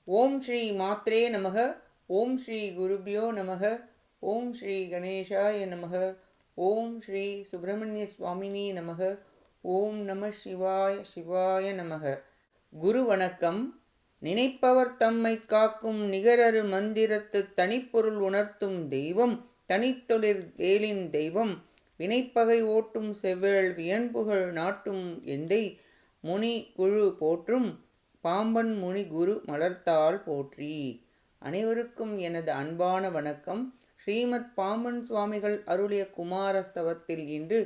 ஓம் ஸ்ரீ மாத்ரே நமக. ஓம் ஸ்ரீ குருபியோ நமக. ஓம் ஸ்ரீ கணேசாய நமக. ஓம் ஸ்ரீ சுப்பிரமணிய சுவாமினி நமக. ஓம் நம சிவாய சிவாய நமக. குரு வணக்கம். நினைப்பவர் தம்மை காக்கும் நிகரரு மந்திரத்து தனிப்பொருள் உணர்த்தும் தெய்வம் தனித்தொழிற் வேலின் தெய்வம் வினைப்பகை ஓட்டும் செவ்வேள் வியன்புகழ் நாட்டும் எந்தை முனி குழு போற்றும் பாம்பன் முனி குரு மலர்த்தாள் போற்றி. அனைவருக்கும் எனது அன்பான வணக்கம். ஸ்ரீமத் பாம்பன் சுவாமிகள் அருளிய குமாரஸ்தவத்தில் இன்று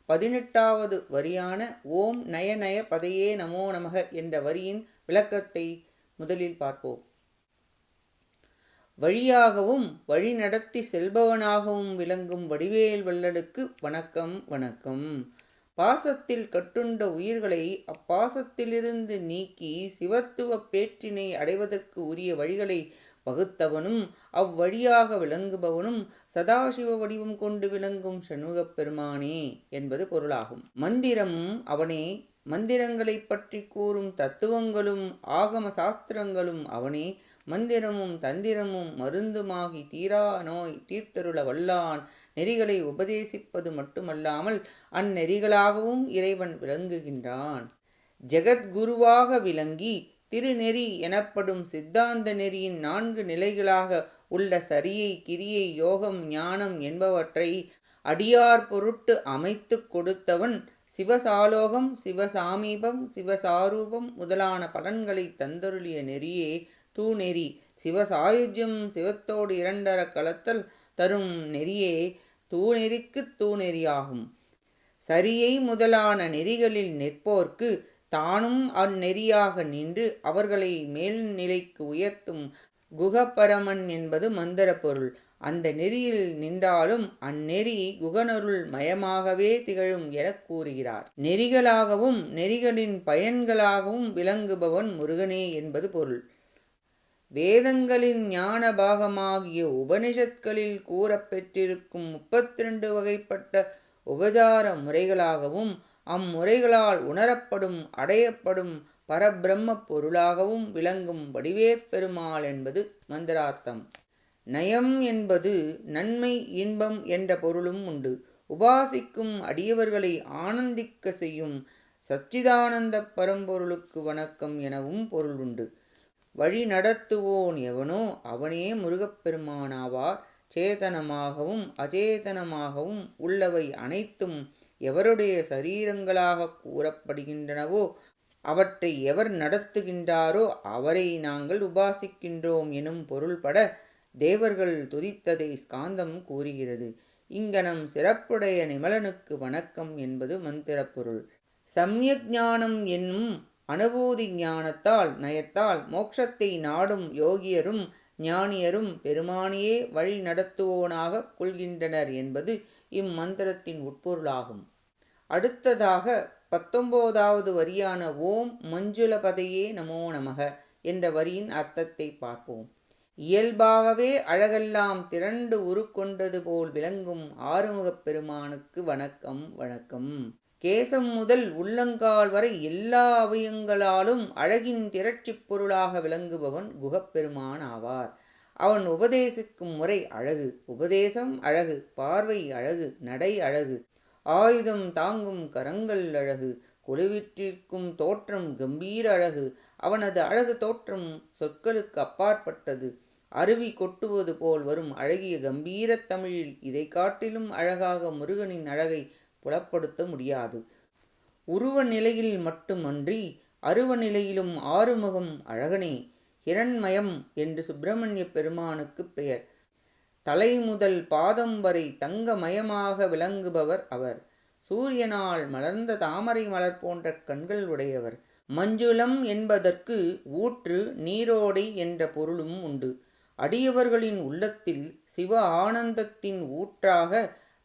18வது வரியான ஓம் நய நய பதையே நமோ நமக என்ற வரியின் விளக்கத்தை முதலில் பார்ப்போம். வழியாகவும் வழி நடத்தி செல்பவனாகவும் விளங்கும் வடிவேல் வள்ளலுக்கு வணக்கம் வணக்கம். பாசத்தில் கட்டுண்ட உயிர்களை அப்பாசத்திலிருந்து நீக்கி சிவத்துவ பேற்றினை அடைவதற்கு உரிய வழிகளை வகுத்தவனும் அவ்வழியாக விளங்குபவனும் சதாசிவ வடிவம் கொண்டு விளங்கும் சண்முகப் பெருமானே என்பது பொருளாகும். மந்திரமும் அவனே, மந்திரங்களை பற்றி கூறும் தத்துவங்களும் ஆகம சாஸ்திரங்களும் அவனே, மந்திரமும் தந்திரமும் மருந்துமாகி தீரா நோய் தீர்த்தருள வல்லான் நெறிகளை உபதேசிப்பது மட்டுமல்லாமல் அந்நெறிகளாகவும் இறைவன் விளங்குகின்றான். ஜெகத்குருவாக விளங்கி திருநெறி எனப்படும் சித்தாந்த நெறியின் 4 நிலைகளாக உள்ள சரியை, கிரியை, யோகம், ஞானம் என்பவற்றை அடியார் பொருட்டு அமைத்து கொடுத்தவன் சிவசாலோகம், சிவசாமீபம், சிவசாரூபம் முதலான பலன்களை தந்தருளிய நெறியே தூநெறி. சிவசாயுஜ்யம் சிவத்தோடு இரண்டர கலத்தல் தரும் நெறியே தூநெறிக்குத் தூநெறியாகும். சரியை முதலான நெறிகளில் நிற்போர்க்கு தானும் அந்நெறியாக நின்று அவர்களை மேல்நிலைக்கு உயர்த்தும் குகப்பரமன் என்பது மந்திர பொருள். அந்த நெறியில் நின்றாலும் அந்நெறி குகனருள் மயமாகவே திகழும் எனக் கூறுகிறார். நெறிகளாகவும் நெறிகளின் பயன்களாகவும் விளங்குபவன் முருகனே என்பது பொருள். வேதங்களின் ஞான பாகமாகிய உபனிஷத்களில் கூறப்பெற்றிருக்கும் 32 வகைப்பட்ட உபசார முறைகளாகவும் அம்முறைகளால் உணரப்படும் அடையப்படும் பரபிரம்ம பொருளாகவும் விளங்கும் வடிவேற் பெருமாள் என்பது மந்திரார்த்தம். நயம் என்பது நன்மை, இன்பம் என்ற பொருளும் உண்டு. உபாசிக்கும் அடியவர்களை ஆனந்திக்க செய்யும் சச்சிதானந்த பரம்பொருளுக்கு வணக்கம் எனவும் பொருள் உண்டு. வழி நடத்துவோன் எவனோ அவனே முருகப்பெருமானாவார். சேதனமாகவும் அச்சேதனமாகவும் உள்ளவை அனைத்தும் எவருடைய சரீரங்களாக கூறப்படுகின்றனவோ அவற்றை எவர் நடத்துகின்றாரோ அவரை நாங்கள் உபாசிக்கின்றோம் எனும் பொருள்பட தேவர்கள் துதித்ததை ஸ்காந்தம் கூறுகிறது. இங்கனம் சிறப்புடைய நிமலனுக்கு வணக்கம் என்பது மந்திரப்பொருள். சம்யக் ஞானம் என்னும் அனுபூதி ஞானத்தால் நயத்தால் மோட்சத்தை நாடும் யோகியரும் ஞானியரும் பெருமானியே வழி நடத்துவோனாக கொள்கின்றனர் என்பது இம்மந்திரத்தின் உட்பொருளாகும். அடுத்ததாக 19வது வரியான ஓம் மஞ்சுளபதையே நமோ நமக என்ற வரியின் அர்த்தத்தை பார்ப்போம். இயல்பாகவே அழகெல்லாம் திரண்டு உருக்கொண்டது போல் விளங்கும் ஆறுமுகப் பெருமானுக்கு வணக்கம் வணக்கம். கேசம் முதல் உள்ளங்கால் வரை எல்லா அவயங்களாலும் அழகின் திரட்சிப் பொருளாக விளங்குபவன் குகப்பெருமான் ஆவார். அவன் உபதேசிக்கும் முறை அழகு, உபதேசம் அழகு, பார்வை அழகு, நடை அழகு, ஆயுதம் தாங்கும் கரங்கள் அழகு, குழுவிற்றிருக்கும் தோற்றம் கம்பீர அழகு. அவனது அழகு தோற்றம் சொற்களுக்கு அப்பாற்பட்டது. அருவி கொட்டுவது போல் வரும் அழகிய கம்பீரத் தமிழில் இதை காட்டிலும் அழகாக முருகனின் அழகை புலப்படுத்த முடியாது. உருவ நிலையில் மட்டுமன்றி அருவ நிலையிலும் ஆறுமுகம் அழகனே. ஹிரண்மயம் என்று சுப்பிரமணிய பெருமானுக்கு பெயர். தலை முதல் பாதம் வரை தங்கமயமாக விளங்குபவர் அவர். சூரியனால் மலர்ந்த தாமரை மலர் போன்ற கண்கள் உடையவர். மஞ்சுளம் என்பதற்கு ஊற்று, நீரோடை என்ற பொருளும் உண்டு. அடியவர்களின் உள்ளத்தில் சிவ ஆனந்தத்தின் ஊற்றாக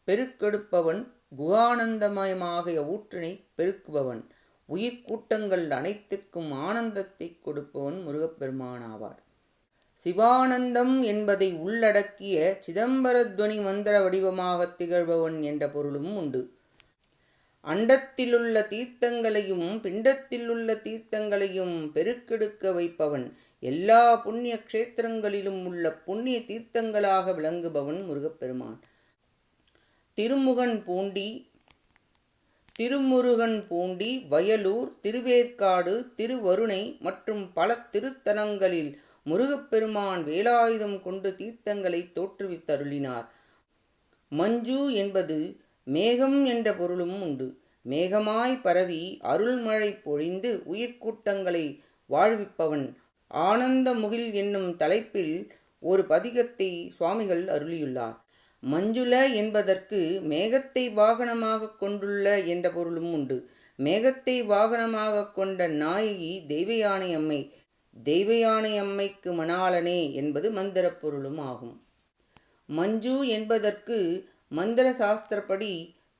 பெருக்கெடுப்பவன், குகானந்தமயமாகிய ஊற்றினை பெருக்குபவன், உயிர்கூட்டங்கள் அனைத்திற்கும் ஆனந்தத்தை கொடுப்பவன் முருகப்பெருமானாவார். சிவானந்தம் என்பதை உள்ளடக்கிய சிதம்பரத்வனி மந்திர வடிவமாக திகழ்பவன் என்ற பொருளும் உண்டு. அண்டத்திலுள்ள தீர்த்தங்களையும் பிண்டத்திலுள்ள தீர்த்தங்களையும் பெருக்கெடுக்க வைப்பவன். எல்லா புண்ணிய க்ஷேத்திரங்களிலும் உள்ள புண்ணிய தீர்த்தங்களாக விளங்குபவன் முருகப்பெருமான். திருமுருகன் பூண்டி, வயலூர், திருவேற்காடு, திருவருணை மற்றும் பல திருத்தலங்களில் முருகப்பெருமான் வேலாயுதம் கொண்டு தீர்த்தங்களை தோற்றுவித்தருளினார். மஞ்சு என்பது மேகம் என்ற பொருளும் உண்டு. மேகமாய் பரவி அருள்மழை பொழிந்து உயிர்க்கூட்டங்களை வாழ்விப்பவன். ஆனந்த முகில் என்னும் தலைப்பில் ஒரு பதிகத்தை சுவாமிகள் அருளியுள்ளார். மஞ்சுள என்பதற்கு மேகத்தை வாகனமாக கொண்டுள்ள என்ற பொருளும் உண்டு. மேகத்தை வாகனமாக கொண்ட நாயகி தெய்வயானை அம்மை. தெய்வயானை அம்மைக்கு மணாளனே என்பது மந்திர பொருளும் ஆகும். மஞ்சு என்பதற்கு மந்திர சாஸ்திரப்படி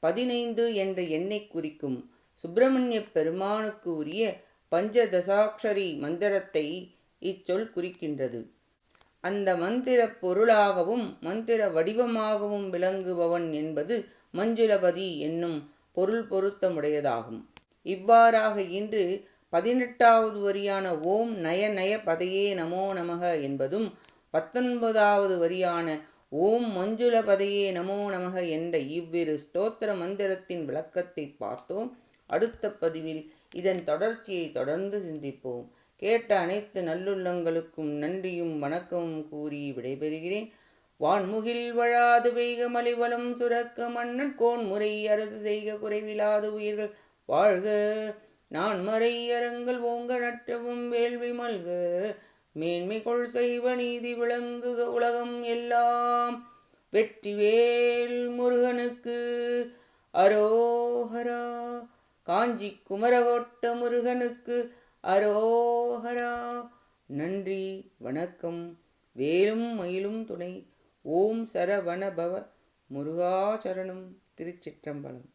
15 என்ற எண்ணை குறிக்கும். சுப்பிரமணிய பெருமானுக்கு உரிய பஞ்சதசாட்சரி மந்திரத்தை இச்சொல் குறிக்கின்றது. அந்த மந்திர பொருளாகவும் மந்திர வடிவமாகவும் விளங்குபவன் என்பது மஞ்சுளபதி என்னும் பொருள் பொருத்தமுடையதாகும். இவ்வாறாக இன்று 18வது வரியான ஓம் நய நய பதையே நமோ நமக என்பதும் 19வது வரியான ஓம் மஞ்சுளபதையே நமோ நமக என்ற இவ்விரு ஸ்தோத்திர மந்திரத்தின் விளக்கத்தை பார்த்தோம். அடுத்த பதிவில் இதன் தொடர்ச்சியை தொடர்ந்து சிந்திப்போம். கேட்ட அனைத்து நல்லுள்ளங்களுக்கும் நன்றியும் வணக்கமும் கூறி விடைபெறுகிறேன். வான்முகில் வழாது பெய்க மலிவலம் சுரக்க மன்னன் கோன்முறை அரசு செய்க குறைவிலாது உயிர்கள் வாழ்க. நான்மறை அரங்கள் ஓங்க நற்றவும் வேள்வி மல்க. மேன்மை கொள் செய்வ நீதி விளங்குக உலகம் எல்லாம். வெற்றிவேல் முருகனுக்கு அரோஹரா. காஞ்சி குமரகோட்ட முருகனுக்கு அரோஹரா. நன்றி, வணக்கம். வேலும் மயிலும் துணை. ஓம் சரவணபவ முருகாசரணம். திருச்சிற்றம்பலம்.